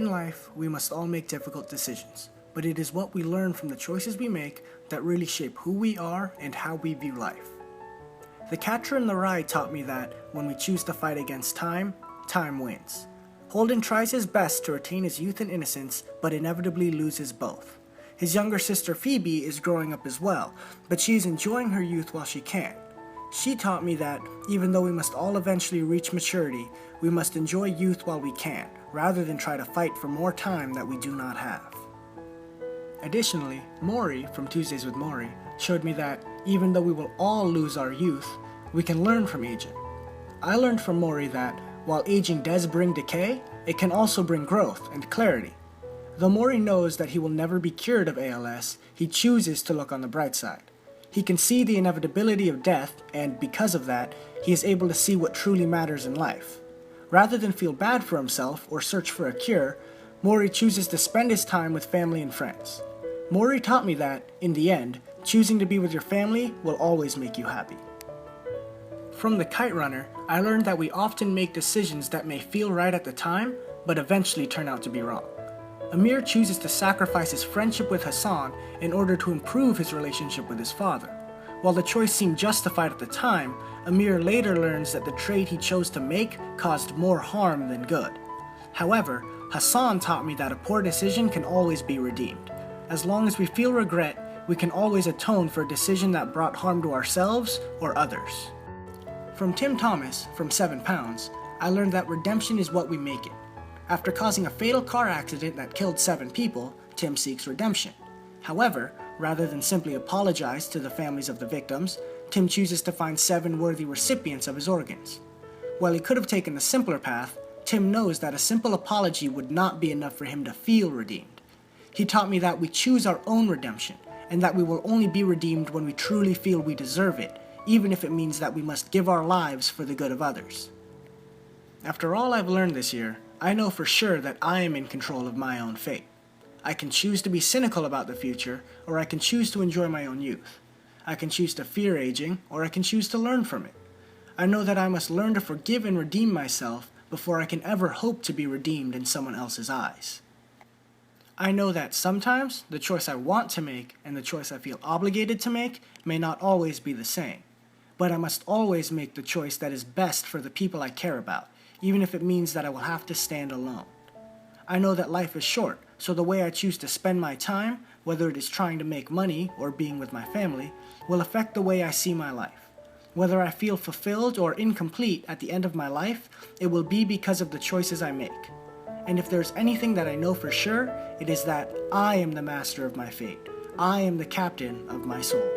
In life, we must all make difficult decisions, but it is what we learn from the choices we make that really shape who we are and how we view life. The Catcher in the Rye taught me that when we choose to fight against time, time wins. Holden tries his best to retain his youth and innocence, but inevitably loses both. His younger sister Phoebe is growing up as well, but she is enjoying her youth while she can. She taught me that, even though we must all eventually reach maturity, we must enjoy youth while we can, rather than try to fight for more time that we do not have. Additionally, Morrie from Tuesdays with Morrie showed me that, even though we will all lose our youth, we can learn from aging. I learned from Morrie that, while aging does bring decay, it can also bring growth and clarity. Though Morrie knows that he will never be cured of ALS, he chooses to look on the bright side. He can see the inevitability of death, and because of that, he is able to see what truly matters in life. Rather than feel bad for himself or search for a cure, Morrie chooses to spend his time with family and friends. Morrie taught me that, in the end, choosing to be with your family will always make you happy. From The Kite Runner, I learned that we often make decisions that may feel right at the time, but eventually turn out to be wrong. Amir chooses to sacrifice his friendship with Hassan in order to improve his relationship with his father. While the choice seemed justified at the time, Amir later learns that the trade he chose to make caused more harm than good. However, Hassan taught me that a poor decision can always be redeemed. As long as we feel regret, we can always atone for a decision that brought harm to ourselves or others. From Tim Thomas, from 7 Pounds, I learned that redemption is what we make it. After causing a fatal car accident that killed 7 people, Tim seeks redemption. However, rather than simply apologize to the families of the victims, Tim chooses to find 7 worthy recipients of his organs. While he could have taken the simpler path, Tim knows that a simple apology would not be enough for him to feel redeemed. He taught me that we choose our own redemption, and that we will only be redeemed when we truly feel we deserve it, even if it means that we must give our lives for the good of others. After all I've learned this year, I know for sure that I am in control of my own fate. I can choose to be cynical about the future, or I can choose to enjoy my own youth. I can choose to fear aging, or I can choose to learn from it. I know that I must learn to forgive and redeem myself before I can ever hope to be redeemed in someone else's eyes. I know that sometimes the choice I want to make and the choice I feel obligated to make may not always be the same, but I must always make the choice that is best for the people I care about, even if it means that I will have to stand alone. I know that life is short, so the way I choose to spend my time, whether it is trying to make money or being with my family, will affect the way I see my life. Whether I feel fulfilled or incomplete at the end of my life, it will be because of the choices I make. And if there's anything that I know for sure, it is that I am the master of my fate. I am the captain of my soul.